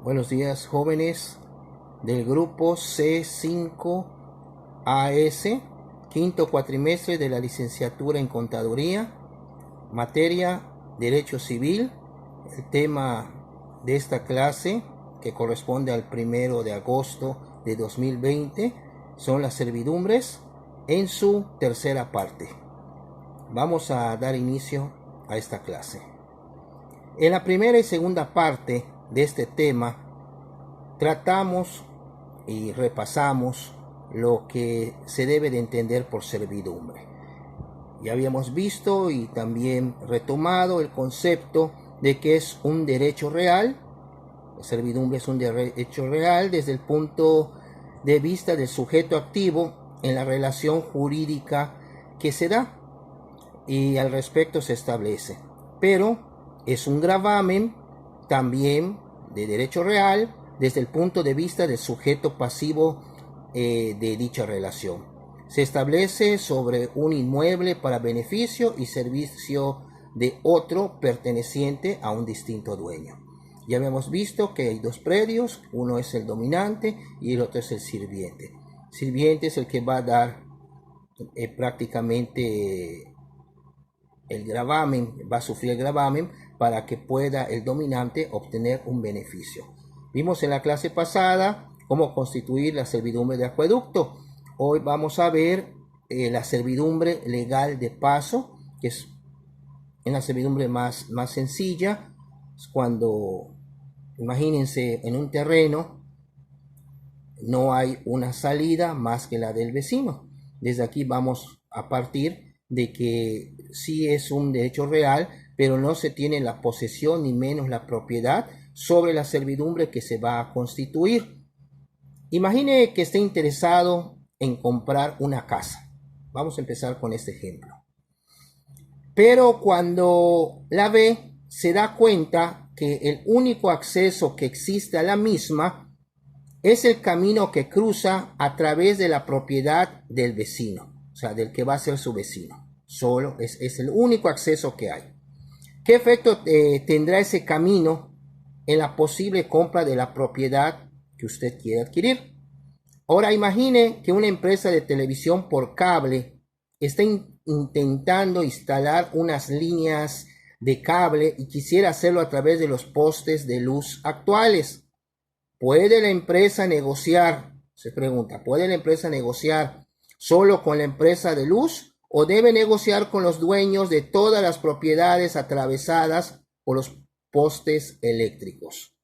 Buenos días, jóvenes del grupo C5AS, quinto cuatrimestre de la licenciatura en Contaduría, materia Derecho Civil. El tema de esta clase, que corresponde al 1 de agosto de 2020, son las servidumbres en su tercera parte. Vamos a dar inicio a esta clase. En la primera y segunda parte de este tema, tratamos y repasamos lo que se debe de entender por servidumbre. Ya habíamos visto y también retomado el concepto de que es un derecho real. La servidumbre es un derecho real desde el punto de vista del sujeto activo en la relación jurídica que se da, y al respecto se establece. Pero es un gravamen también de derecho real desde el punto de vista del sujeto pasivo de dicha relación. Se establece sobre un inmueble para beneficio y servicio de otro perteneciente a un distinto dueño. Ya habíamos visto que hay dos predios, uno es el dominante y el otro es el sirviente. El sirviente es el que va a dar prácticamente el gravamen, va a sufrir el gravamen para que pueda el dominante obtener un beneficio. Vimos en la clase pasada cómo constituir la servidumbre de acueducto. Hoy vamos a ver la servidumbre legal de paso, que es una servidumbre más sencilla. Es cuando, imagínense, en un terreno no hay una salida más que la del vecino. Desde aquí vamos a partir de que sí es un derecho real, pero no se tiene la posesión ni menos la propiedad sobre la servidumbre que se va a constituir. Imagine que esté interesado en comprar una casa. Vamos a empezar con este ejemplo. Pero cuando la ve, se da cuenta que el único acceso que existe a la misma es el camino que cruza a través de la propiedad del vecino, o sea, del que va a ser su vecino. Solo es el único acceso que hay. ¿Qué efecto tendrá ese camino en la posible compra de la propiedad que usted quiere adquirir? Ahora imagine que una empresa de televisión por cable está intentando instalar unas líneas de cable y quisiera hacerlo a través de los postes de luz actuales. ¿Puede la empresa negociar? Se pregunta, ¿puede la empresa negociar solo con la empresa de luz o debe negociar con los dueños de todas las propiedades atravesadas por los postes eléctricos?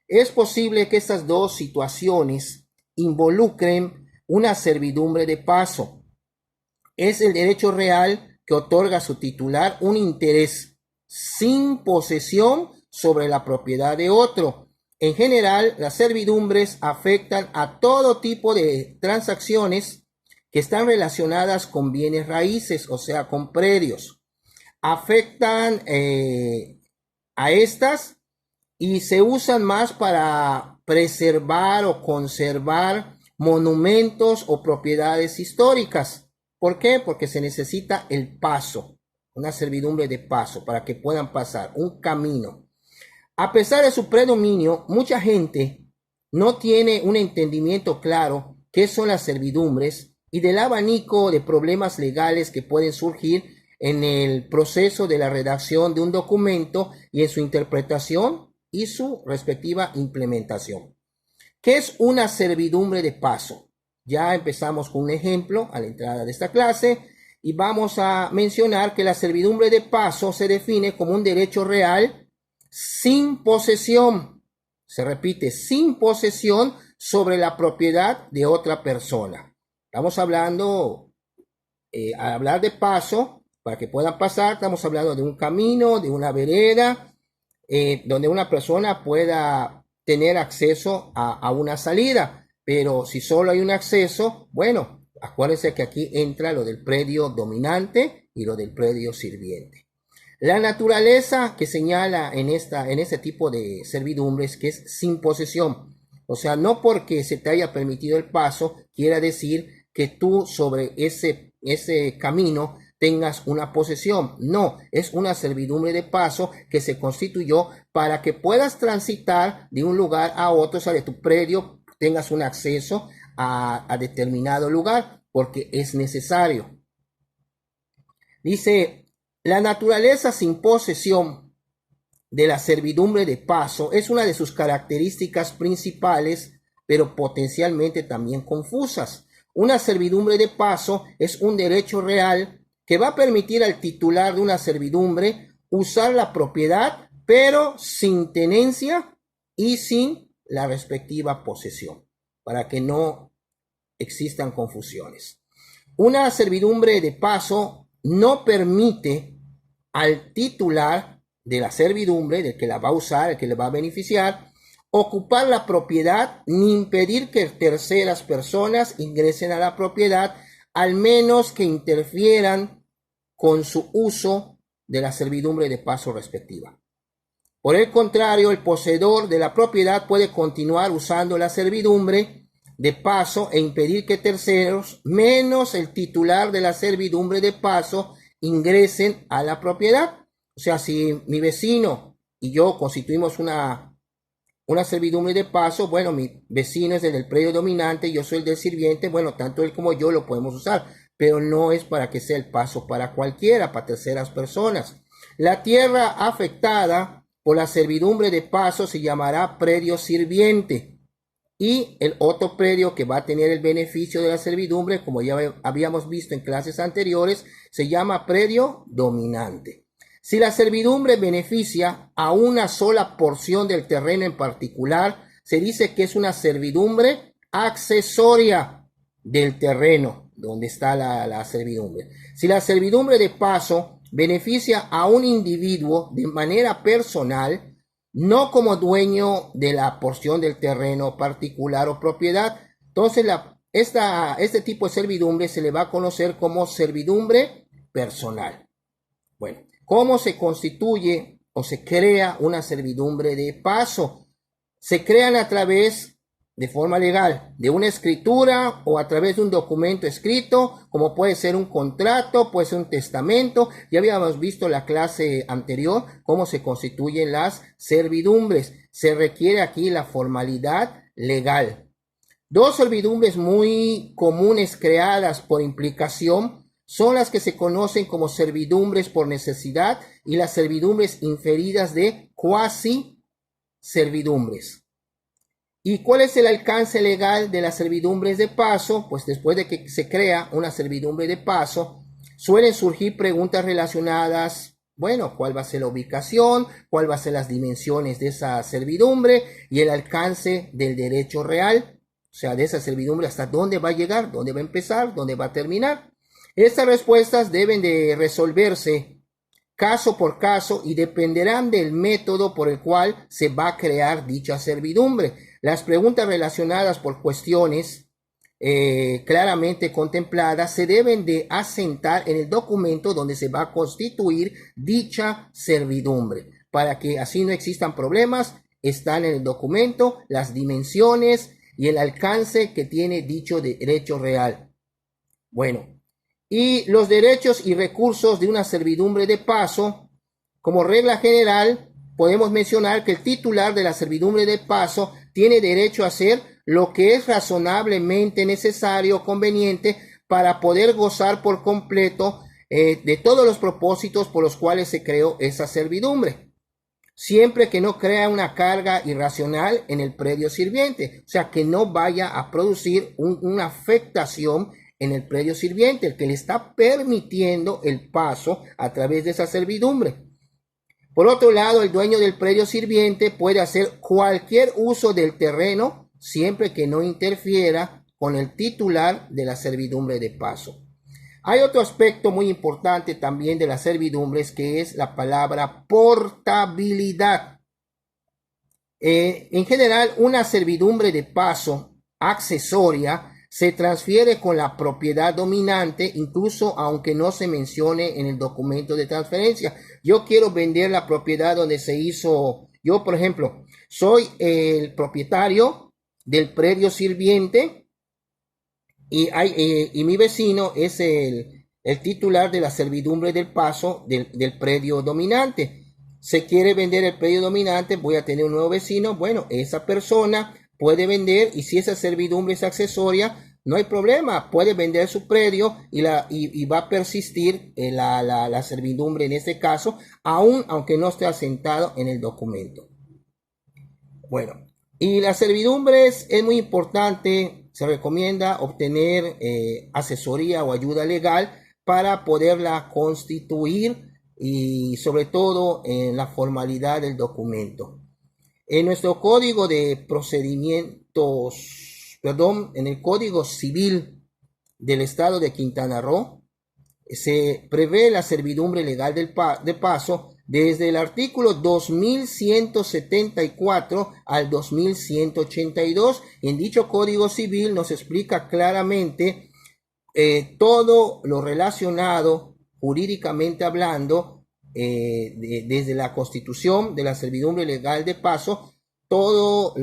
Es posible que estas dos situaciones involucren una servidumbre de paso. Es el derecho real que otorga a su titular un interés sin posesión sobre la propiedad de otro. En general, las servidumbres afectan a todo tipo de transacciones que están relacionadas con bienes raíces, o sea, con predios. Afectan a estas y se usan más para preservar o conservar monumentos o propiedades históricas. ¿Por qué? Porque se necesita el paso, una servidumbre de paso para que puedan pasar, un camino. A pesar de su predominio, mucha gente no tiene un entendimiento claro qué son las servidumbres y del abanico de problemas legales que pueden surgir en el proceso de la redacción de un documento y en su interpretación y su respectiva implementación. ¿Qué es una servidumbre de paso? Ya empezamos con un ejemplo a la entrada de esta clase y vamos a mencionar que la servidumbre de paso se define como un derecho real sin posesión, se repite, sin posesión sobre la propiedad de otra persona. Estamos hablando, al hablar de paso, para que puedan pasar, estamos hablando de un camino, de una vereda, donde una persona pueda tener acceso a una salida. Pero si solo hay un acceso, bueno, acuérdense que aquí entra lo del predio dominante y lo del predio sirviente. La naturaleza que señala en este tipo de servidumbres que es sin posesión. O sea, no porque se te haya permitido el paso, quiera decir que tú sobre ese camino tengas una posesión. No, es una servidumbre de paso que se constituyó para que puedas transitar de un lugar a otro, o sea, de tu predio tengas un acceso a determinado lugar, porque es necesario. Dice, la naturaleza sin posesión de la servidumbre de paso es una de sus características principales, pero potencialmente también confusas. Una servidumbre de paso es un derecho real que va a permitir al titular de una servidumbre usar la propiedad, pero sin tenencia y sin la respectiva posesión, para que no existan confusiones. Una servidumbre de paso no permite al titular de la servidumbre, del que la va a usar, el que le va a beneficiar, ocupar la propiedad ni impedir que terceras personas ingresen a la propiedad, al menos que interfieran con su uso de la servidumbre de paso respectiva. Por el contrario, el poseedor de la propiedad puede continuar usando la servidumbre de paso e impedir que terceros, menos el titular de la servidumbre de paso, ingresen a la propiedad. O sea, si mi vecino y yo constituimos una servidumbre de paso, bueno, mi vecino es el del predio dominante, yo soy el del sirviente, bueno, tanto él como yo lo podemos usar, pero no es para que sea el paso para cualquiera, para terceras personas. La tierra afectada por la servidumbre de paso se llamará predio sirviente, y el otro predio que va a tener el beneficio de la servidumbre, como ya habíamos visto en clases anteriores, se llama predio dominante. Si la servidumbre beneficia a una sola porción del terreno en particular, se dice que es una servidumbre accesoria del terreno donde está la servidumbre. Si la servidumbre de paso beneficia a un individuo de manera personal, no como dueño de la porción del terreno particular o propiedad, entonces este tipo de servidumbre se le va a conocer como servidumbre personal. Bueno, ¿cómo se constituye o se crea una servidumbre de paso? Se crean a través, de forma legal, de una escritura o a través de un documento escrito, como puede ser un contrato, puede ser un testamento. Ya habíamos visto en la clase anterior cómo se constituyen las servidumbres. Se requiere aquí la formalidad legal. Dos servidumbres muy comunes creadas por implicación son las que se conocen como servidumbres por necesidad y las servidumbres inferidas de cuasi servidumbres. ¿Y cuál es el alcance legal de las servidumbres de paso? Pues después de que se crea una servidumbre de paso, suelen surgir preguntas relacionadas, bueno, ¿cuál va a ser la ubicación? ¿Cuál va a ser las dimensiones de esa servidumbre? Y el alcance del derecho real, o sea, de esa servidumbre, hasta dónde va a llegar, dónde va a empezar, dónde va a terminar. Estas respuestas deben de resolverse caso por caso y dependerán del método por el cual se va a crear dicha servidumbre. Las preguntas relacionadas por cuestiones claramente contempladas se deben de asentar en el documento donde se va a constituir dicha servidumbre. Para que así no existan problemas, están en el documento las dimensiones y el alcance que tiene dicho derecho real. Bueno, y los derechos y recursos de una servidumbre de paso, como regla general, podemos mencionar que el titular de la servidumbre de paso tiene derecho a hacer lo que es razonablemente necesario o conveniente para poder gozar por completo de todos los propósitos por los cuales se creó esa servidumbre, siempre que no crea una carga irracional en el predio sirviente, o sea, que no vaya a producir una afectación en el predio sirviente, el que le está permitiendo el paso a través de esa servidumbre. Por otro lado, el dueño del predio sirviente puede hacer cualquier uso del terreno siempre que no interfiera con el titular de la servidumbre de paso. Hay otro aspecto muy importante también de las servidumbres, que es la palabra portabilidad. En general, una servidumbre de paso accesoria se transfiere con la propiedad dominante, incluso aunque no se mencione en el documento de transferencia. Yo quiero vender la propiedad donde se hizo, yo por ejemplo, soy el propietario del predio sirviente y mi vecino es el el titular de la servidumbre del paso del predio dominante. Se quiere vender el predio dominante, voy a tener un nuevo vecino, bueno, esa persona puede vender, y si esa servidumbre es accesoria, no hay problema, puede vender su predio y va a persistir la servidumbre en este caso, aunque no esté asentado en el documento. Bueno, y las servidumbres es muy importante, se recomienda obtener asesoría o ayuda legal para poderla constituir, y sobre todo en la formalidad del documento. En nuestro código de procedimientos, en el Código Civil del Estado de Quintana Roo, se prevé la servidumbre legal de paso desde el artículo 2174 al 2182. En dicho Código Civil nos explica claramente todo lo relacionado jurídicamente hablando, desde la constitución de la servidumbre legal de paso, todos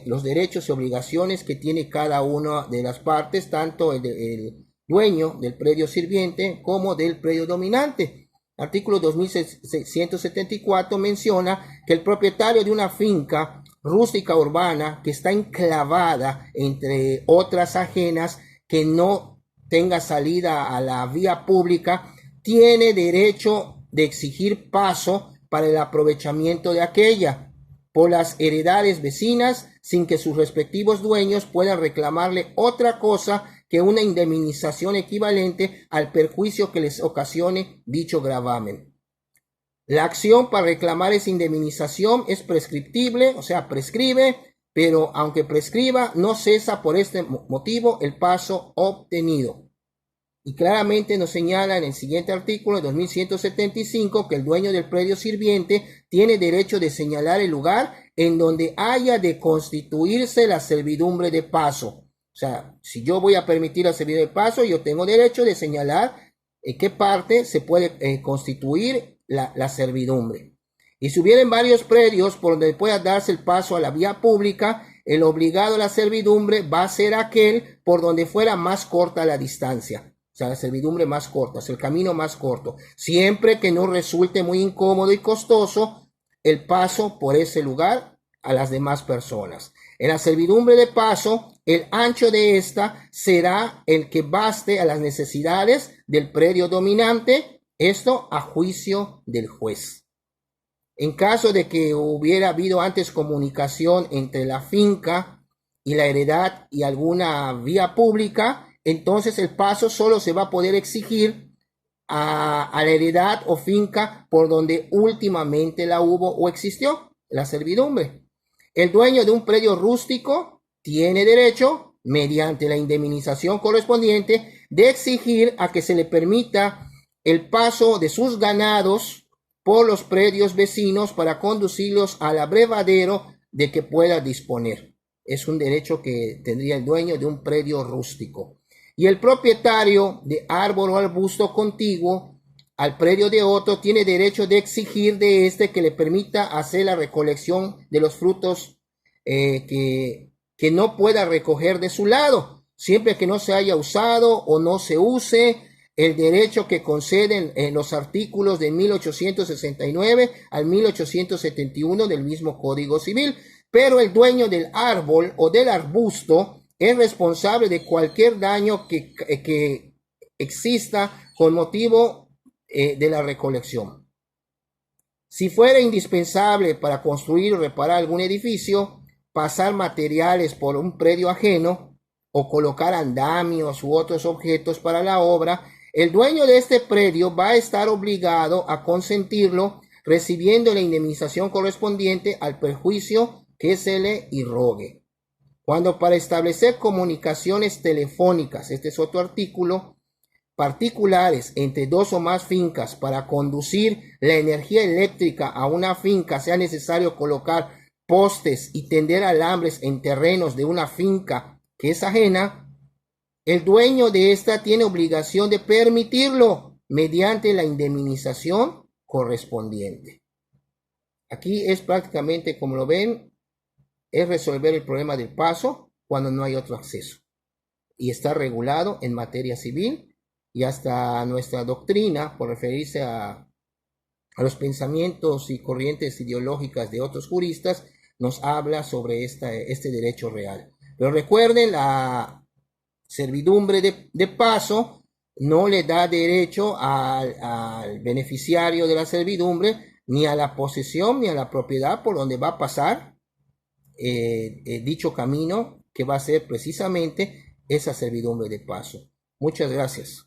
los derechos y obligaciones que tiene cada una de las partes, tanto el dueño del predio sirviente como del predio dominante. Artículo 2174 menciona que el propietario de una finca rústica urbana que está enclavada entre otras ajenas, que no tenga salida a la vía pública, tiene derecho de exigir paso para el aprovechamiento de aquella por las heredades vecinas, sin que sus respectivos dueños puedan reclamarle otra cosa que una indemnización equivalente al perjuicio que les ocasione dicho gravamen. La acción para reclamar esa indemnización es prescriptible, o sea, prescribe, pero aunque prescriba, no cesa por este motivo el paso obtenido. Y claramente nos señala en el siguiente artículo, 2175, que el dueño del predio sirviente tiene derecho de señalar el lugar en donde haya de constituirse la servidumbre de paso. O sea, si yo voy a permitir la servidumbre de paso, yo tengo derecho de señalar en qué parte se puede constituir la servidumbre. Y si hubieren varios predios por donde pueda darse el paso a la vía pública, el obligado a la servidumbre va a ser aquel por donde fuera más corta la distancia. O sea, la servidumbre más corta, es el camino más corto. Siempre que no resulte muy incómodo y costoso el paso por ese lugar a las demás personas. En la servidumbre de paso, el ancho de esta será el que baste a las necesidades del predio dominante, esto a juicio del juez. En caso de que hubiera habido antes comunicación entre la finca y la heredad y alguna vía pública, entonces el paso solo se va a poder exigir a la heredad o finca por donde últimamente la hubo o existió la servidumbre. El dueño de un predio rústico tiene derecho, mediante la indemnización correspondiente, de exigir a que se le permita el paso de sus ganados por los predios vecinos para conducirlos al abrevadero de que pueda disponer. Es un derecho que tendría el dueño de un predio rústico. Y el propietario de árbol o arbusto contiguo al predio de otro tiene derecho de exigir de este que le permita hacer la recolección de los frutos que no pueda recoger de su lado, siempre que no se haya usado o no se use. El derecho que conceden en los artículos de 1869 al 1871 del mismo Código Civil. Pero el dueño del árbol o del arbusto es responsable de cualquier daño que exista con motivo de la recolección. Si fuera indispensable para construir o reparar algún edificio, pasar materiales por un predio ajeno o colocar andamios u otros objetos para la obra, el dueño de este predio va a estar obligado a consentirlo, recibiendo la indemnización correspondiente al perjuicio que se le irrogue. Cuando para establecer comunicaciones telefónicas, este es otro artículo, particulares entre dos o más fincas para conducir la energía eléctrica a una finca sea necesario colocar postes y tender alambres en terrenos de una finca que es ajena, el dueño de esta tiene obligación de permitirlo mediante la indemnización correspondiente. Aquí es prácticamente, como lo ven, es resolver el problema del paso cuando no hay otro acceso. Y está regulado en materia civil y hasta nuestra doctrina, por referirse a los pensamientos y corrientes ideológicas de otros juristas, nos habla sobre este derecho real. Pero recuerden, la servidumbre de paso no le da derecho al beneficiario de la servidumbre ni a la posesión ni a la propiedad por donde va a pasar dicho camino, que va a ser precisamente esa servidumbre de paso. Muchas gracias.